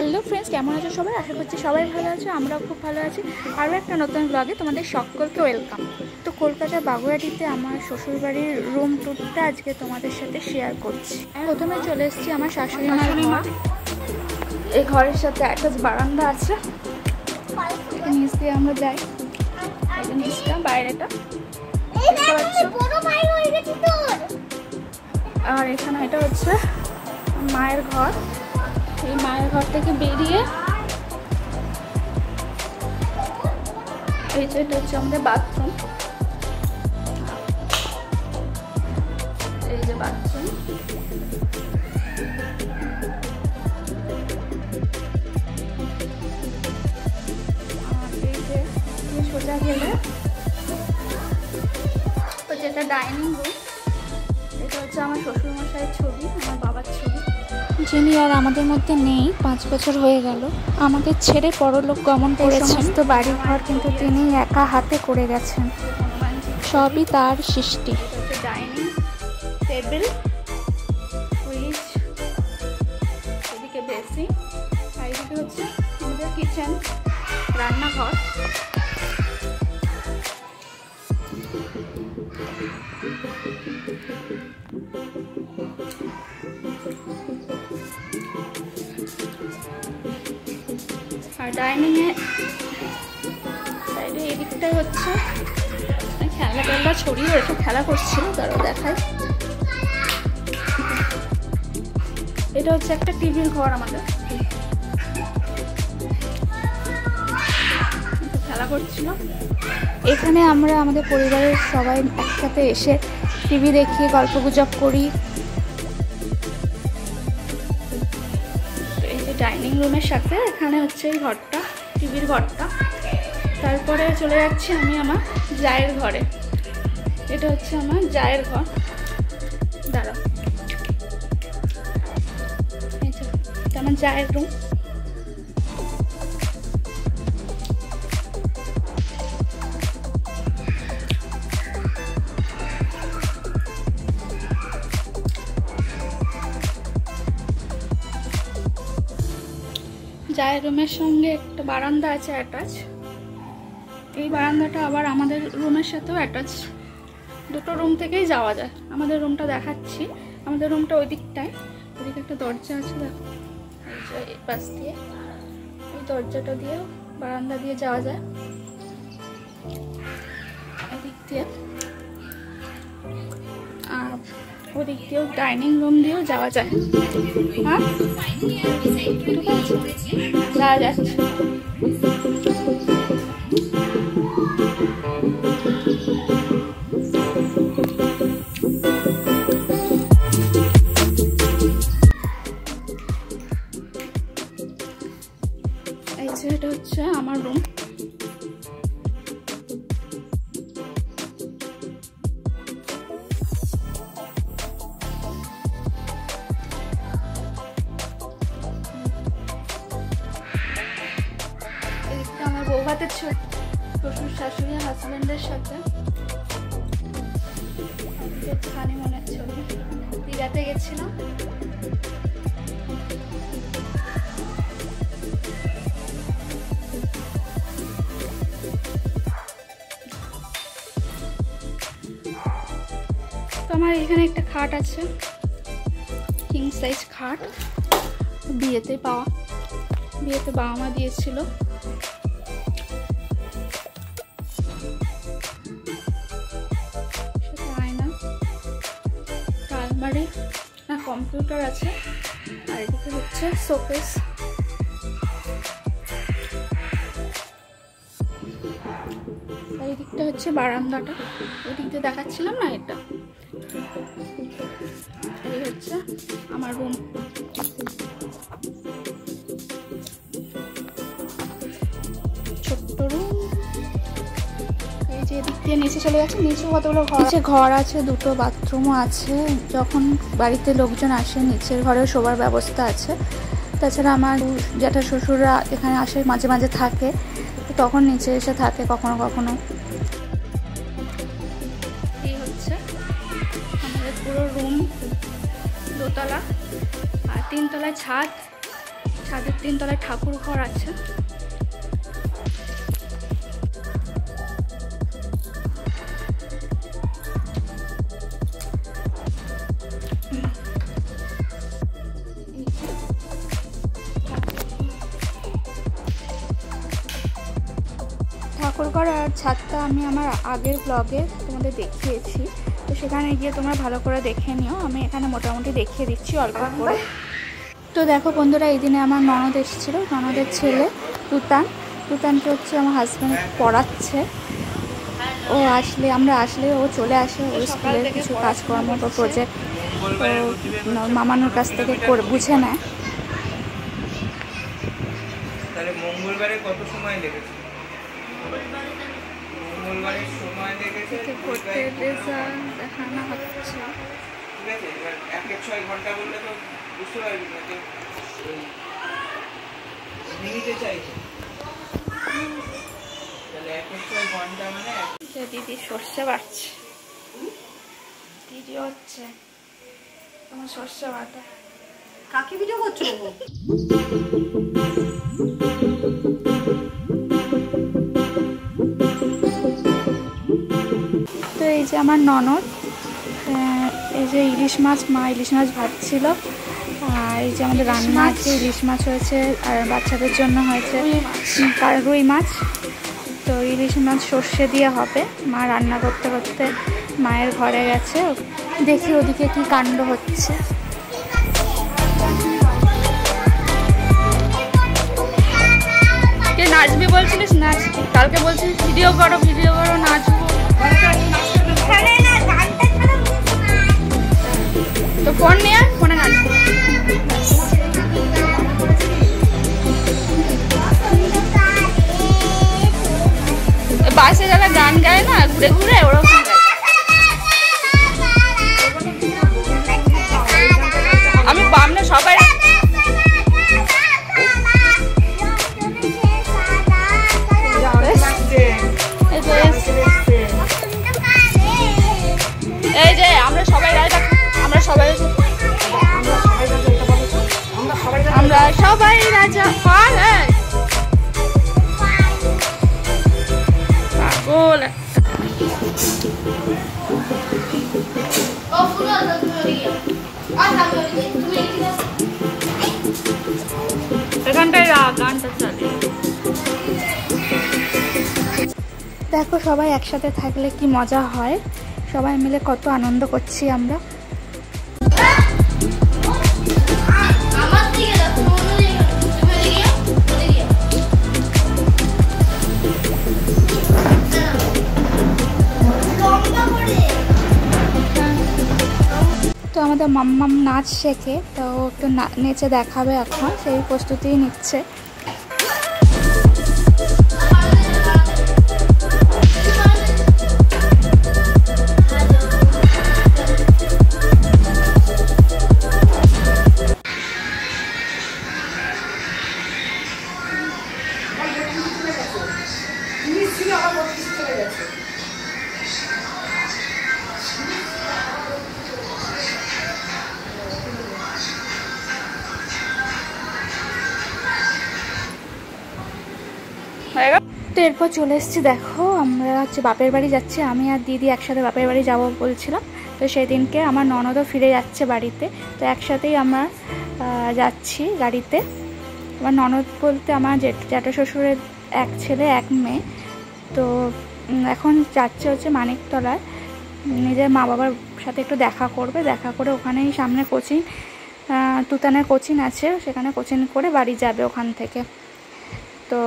Hello friends, কেমন আছো সবাই? আশা করছি সবাই ভালো আছো, আমরাও খুব ভালো আছি। আরও একটা নতুন ব্লগে তোমাদের সকলকে ওয়েলকাম। তো কলকাতার বাগুইআটিতে আমার শ্বশুরবাড়ির রুম ট্যুরটা আজকে তোমাদের সাথে শেয়ার করছি। প্রথমে চলে এসেছি আমার শাশুড়ি মা। এই ঘরের সাথে একটা বারান্দা আছে, নিচ দিয়ে আমরা যাই। নিচটা বাইরেটা আর এখানে এটা হচ্ছে মায়ের ঘর। এই মায়ের ঘর থেকে বেরিয়ে এই যে এটা হচ্ছে আমাদের বাথরুম। এই যে বাথরুম, এই যে সোজা গেলে যেটা ডাইনিং রুম। এটা হচ্ছে আমার শ্বশুরমশাইয়ের ছবি, আমার বাবার ছবি, যিনি আর আমাদের মধ্যে নেই। 5 বছর হয়ে গেল আমাদের ছেড়ে পরলোক গমন করেছেন। তো বাড়ি ঘর কিন্তু তিনি একা হাতে করে গেছেন, সবই তার সৃষ্টি। ডাইনিং টেবিল, ফ্রিজ, এদিকে বেসিন, আর এদিকে হচ্ছে আমাদের কিচেন, রান্নাঘর। আর ডাইনিংয়ে সাইডে এদিকটাই হচ্ছে খেলনা টেলনা ছড়িয়ে একটু খেলা করছিল, তারও দেখায়। এটা হচ্ছে একটা টিভির ঘর আমাদের, খেলা করছিল। এখানে আমরা আমাদের পরিবারের সবাই একসাথে এসে টিভি দেখি, গল্পগুজব করি। এই যে ডাইনিং রুমের সাথে এখানে হচ্ছে এই ঘরটা, টিভির ঘরটা। তারপরে চলে যাচ্ছি আমি আমার জায়ের ঘরে। এটা হচ্ছে আমার জায়ের ঘর। দাঁড়াও, এটা আমার জায়ের রুম। জায়ের রুমের সঙ্গে একটা বারান্দা আছে অ্যাটাচ। এই বারান্দাটা আবার আমাদের রুমের সাথেও অ্যাটাচ। দুটো রুম থেকেই যাওয়া যায়। আমাদের রুমটা দেখাচ্ছি। আমাদের রুমটা ওই দিকটায়, ওইদিকে একটা দরজা আছে, দেখো। এই পাশ দিয়ে, এই দরজাটা দিয়েও বারান্দা দিয়ে যাওয়া যায়, এদিক দিয়ে। আর ওদিক দিয়েও ডাইনিং রুম দিয়েও যাওয়া যায়। হ্যাঁ, যাওয়া যাচ্ছে। এই যে এটা হচ্ছে আমার রুম। আমার বউ ভাতের শ্বশুর শাশুড়ি হাজবেন্ডের সাথে হানিমুনের ছবি। দীঘাতে গেছিলাম। তো আমার এখানে একটা খাট আছে, কিং সাইজ খাট, বিয়েতে পাওয়া। বিয়েতে বাবা মা দিয়েছিল। আয়না, আলমারি, না কম্পিউটার আছে। আর এদিকে হচ্ছে শোকেস। এই দিকটা হচ্ছে বারান্দাটা, ওই দিক দিয়ে দেখাচ্ছিলাম না, এটা। এই হচ্ছে আমার রুম। ছোট্ট রুম। এই যে এদিক দিয়ে নিচে চলে যাচ্ছে। নিচে কতগুলো ঘর আছে, দুটো বাথরুমও আছে। যখন বাড়িতে লোকজন আসে, নিচের ঘরে শোবার ব্যবস্থা আছে। তাছাড়া আমার জ্যাঠা শ্বশুররা এখানে আসে, মাঝে মাঝে থাকে, তখন নিচে এসে থাকে কখনো কখনো। এই হচ্ছে আমাদের পুরো রুম, দোতলা আর 3 তলায় ছাদ। ছাদের 3 তলায় ঠাকুর ঘর আছে। ঠাকুরঘর আর ছাদটা আমি আমার আগের ব্লগে তোমাদের দেখিয়েছি, তো সেখানে গিয়ে তোমরা ভালো করে দেখে নিও। আমি এখানে মোটামুটি দেখিয়ে দিচ্ছি অল্প করে। তো দেখো বন্ধুরা, এই দিনে আমার ননদ এসেছিলো, ননদের ছেলে তুতানকে হচ্ছে আমার হাজব্যান্ড পড়াচ্ছে। ও আসলে আমরা আসলে ও চলে আসে, ওর স্কুলের কিছু কাজকর্ম বা প্রজেক্ট ও মামানুর কাছ থেকে বুঝে নেয়। তাহলে মঙ্গলবারে কত সময় লেগেছে? মঙ্গলবারের সময় লেগেছে দেখানো হচ্ছে। ঠিক আছে, এবার 1-6 ঘন্টা বললে তো বুঝতে পারবি না যে মিনিটে চাইছে। তাহলে 1-6 ঘন্টা মানে দিদি সর্ষে বাটছে, দিদি হচ্ছে তোমার সর্ষে বাটা। কাকে ভিডিও করছো? তো এই যে আমার ননদ, এই যে ইলিশ মাছ, মা ইলিশ মাছ ভাজছিল। আর এই যে আমাদের রান্না আছে, ইলিশ মাছ হয়েছে আর বাচ্চাদের জন্য হয়েছে রুই মাছ। তো ইলিশ মাছ সর্ষে দিয়ে হবে। মা রান্না করতে করতে মায়ের ঘরে গেছে, দেখি ওদিকে কি কাণ্ড হচ্ছে। কে নাচবি বলছিলিস? নাচ, কালকে বলছিস ভিডিও করো নাচবো। তো ফোন নিয়ে ফোনে নাচবো। বাসে যারা গান গায় না ঘুরে ঘুরে, ওরকম আমি বামনে সবাই এই যে আমরা সবাই রাজা, আমরা সবাই রাজা পাগল। এখানটায় গানটা চলে। দেখো সবাই একসাথে থাকলে কি মজা হয়, সবাই মিলে কত আনন্দ করছি আমরা। তো আমাদের মাম্মাম নাচ শেখে, তো একটু নেচে দেখাবে এখন, সেই প্রস্তুতি নিচ্ছে। তো এরপর চলে এসেছি, দেখো আমরা হচ্ছে বাপের বাড়ি যাচ্ছি। আমি আর দিদি একসাথে বাপের বাড়ি যাবো বলছিলাম, তো সেই দিনকে আমার ননদও ফিরে যাচ্ছে বাড়িতে, তো একসাথেই আমরা যাচ্ছি গাড়িতে। আমার ননদ বলতে আমার জ্যাঠা শ্বশুরের এক ছেলে এক মেয়ে। তো এখন যাচ্ছে হচ্ছে মানিকতলায়, নিজের মা বাবার সাথে একটু দেখা করবে, দেখা করে ওখানেই সামনে কোচিং, তুতানের কোচিং আছে, সেখানে কোচিং করে বাড়ি যাবে ওখান থেকে। তো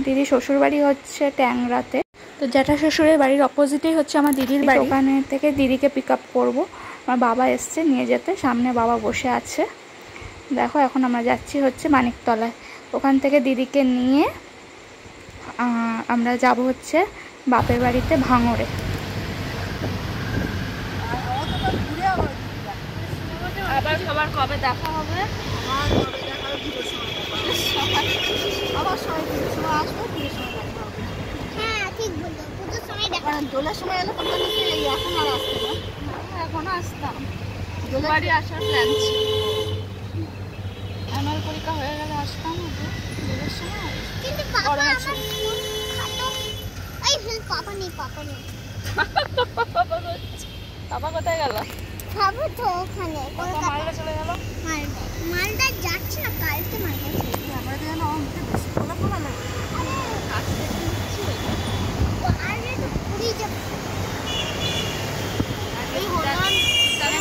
দিদি শ্বশুর বাড়ি হচ্ছে ট্যাংরাতে, তো জ্যাঠা শ্বশুরের বাড়ির অপোজিটেই হচ্ছে আমার দিদির বাড়ি। ওখানে থেকে দিদিকে পিক আপ করবো। আমার বাবা এসছে নিয়ে যেতে, সামনে বাবা বসে আছে। দেখো এখন আমরা যাচ্ছি হচ্ছে মানিকতলায়, ওখান থেকে দিদিকে নিয়ে আমরা যাব হচ্ছে বাপের বাড়িতে ভাঙড়ে। আবার সবার কবে দেখা হবে? দোলের সময় এলে এখন আর আসতে না, এখন আসতাম। বাড়ি আসার প্ল্যান ছিল, আমার পরীক্ষা হালকা হয়ে গেলে আসতাম দুটোর সময়। কিন্তু পাপা গরমের আমার ছুটি। স্কুল খাটো। এই পাপা নেই। বাবা কোথায় গেল? খাবো তো ওখানে কলকাতা। মালদা চলে গেল। মালদা যাচ্ছে না, কালকে মালদা ছিল। আমরা যেন আমাকে বেশি খোলা খোলা লাগে। আরে তো পুরী যাবো। এই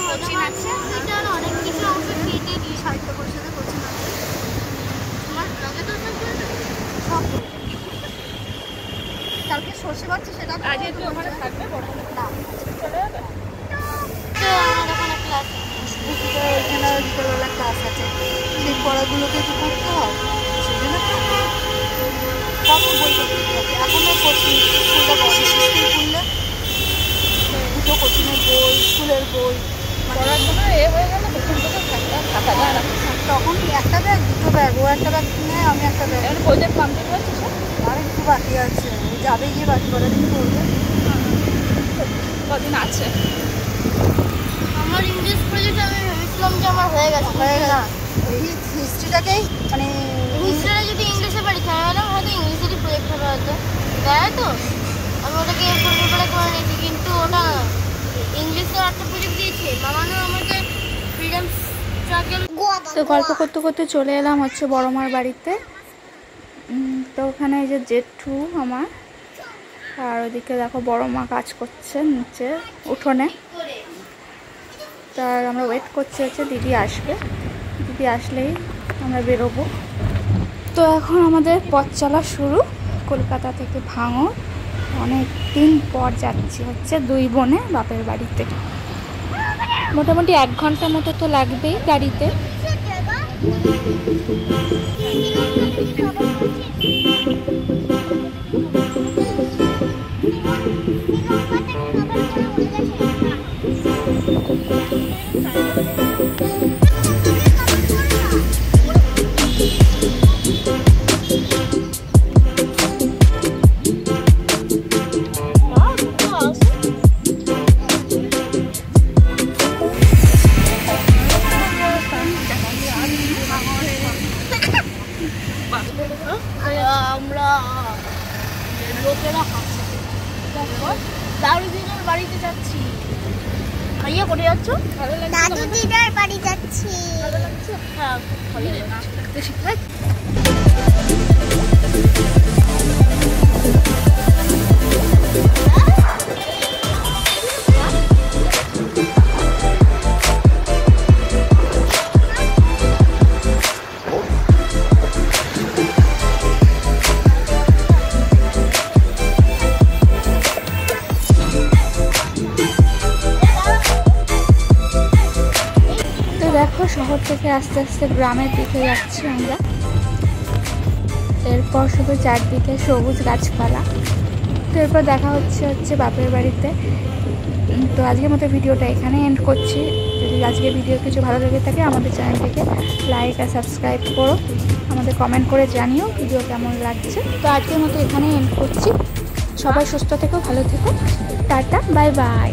কোচিং আছে। হলার অনেক কিছু অংশ কেটে দিয়ে সাহিত্য পরিষদে কোচিং আছে। তোমার ব্লগে তো সব কালকে সর্ষে বাড়ছে সেটা তো আজকে তুই ওখানে থাকবে বর্তমানে না। চলে যাবে। আমার ওখানে ক্লাস এখানে বিকেলবেলা ক্লাস আছে, সেই পড়াগুলোকে তো করতে হয়, সেজন্য কত বই করতে হবে। এখন আর কোচিং স্কুলটা বন্ধ, স্কুল খুললে দুটো কোচিংয়ের বই, স্কুলের বই, পড়ার জন্য হয়ে গেল প্রথম থেকে থাকা যায় না। তখন একটা ব্যাগ দুটো ব্যাগ, ও একটা ব্যাগ কিনে আমি একটা ব্যাগ। এখন প্রজেক্ট কমপ্লিট হচ্ছে সব। আর একটু বাকি আছে, ও যাবে গিয়ে বাকি করার দিন করবে। কদিন আছে। আমার ইংলিশ প্রজেক্ট আমি ভেবেছিলাম যে আমার হয়ে গেছে। না, এই হিস্ট্রিটাকেই মানে হিস্ট্রিটা যদি ইংলিশে পারি তাহলে হয়তো ইংলিশেরই প্রজেক্ট হবে হয়তো, তাই তো আমি ওটাকে করে নিয়েছি। কিন্তু ওটা ইংলিশে একটা প্রজেক্ট দিয়েছে মামানো আমাকে ফ্রিডম স্ট্রাগল। তো গল্প করতে করতে চলে এলাম হচ্ছে বড় মার বাড়িতে। তো ওখানে এই যে জেঠু আমার, আর ওদিকে দেখো বড় মা কাজ করছে নিচে উঠোনে। তার আমরা ওয়েট করছি হচ্ছে দিদি আসবে, দিদি আসলেই আমরা বেরোবো। তো এখন আমাদের পথ চলা শুরু কলকাতা থেকে ভাঙড়। অনেক দিন পর যাচ্ছি হচ্ছে দুই বোনে বাপের বাড়িতে। মোটামুটি 1 ঘন্টা মতো তো লাগবেই গাড়িতে। আমরা লোকেরা হাসছে। দাদু দিদার বাড়িতে যাচ্ছি। ভাইয়া কোথায় যাচ্ছ? দাদু দিদার বাড়ি যাচ্ছি। হ্যাঁ, ভালো লাগছে। দেখো শহর থেকে আস্তে আস্তে গ্রামের দিকে যাচ্ছি আমরা। এরপর শুধু চারদিকে সবুজ গাছপালা। তো এরপর দেখা হচ্ছে বাপের বাড়িতে। তো আজকের মতো ভিডিওটা এখানে এন্ড করছি। যদি আজকের ভিডিও কিছু ভালো লেগে থাকে আমাদের চ্যানেলটিকে লাইক আর সাবস্ক্রাইব করো, আমাদের কমেন্ট করে জানিও ভিডিও কেমন লাগছে। তো আজকের মতো এখানে এন্ড করছি। সবাই সুস্থ থেকো, ভালো থেকো, টাটা, বাই বাই।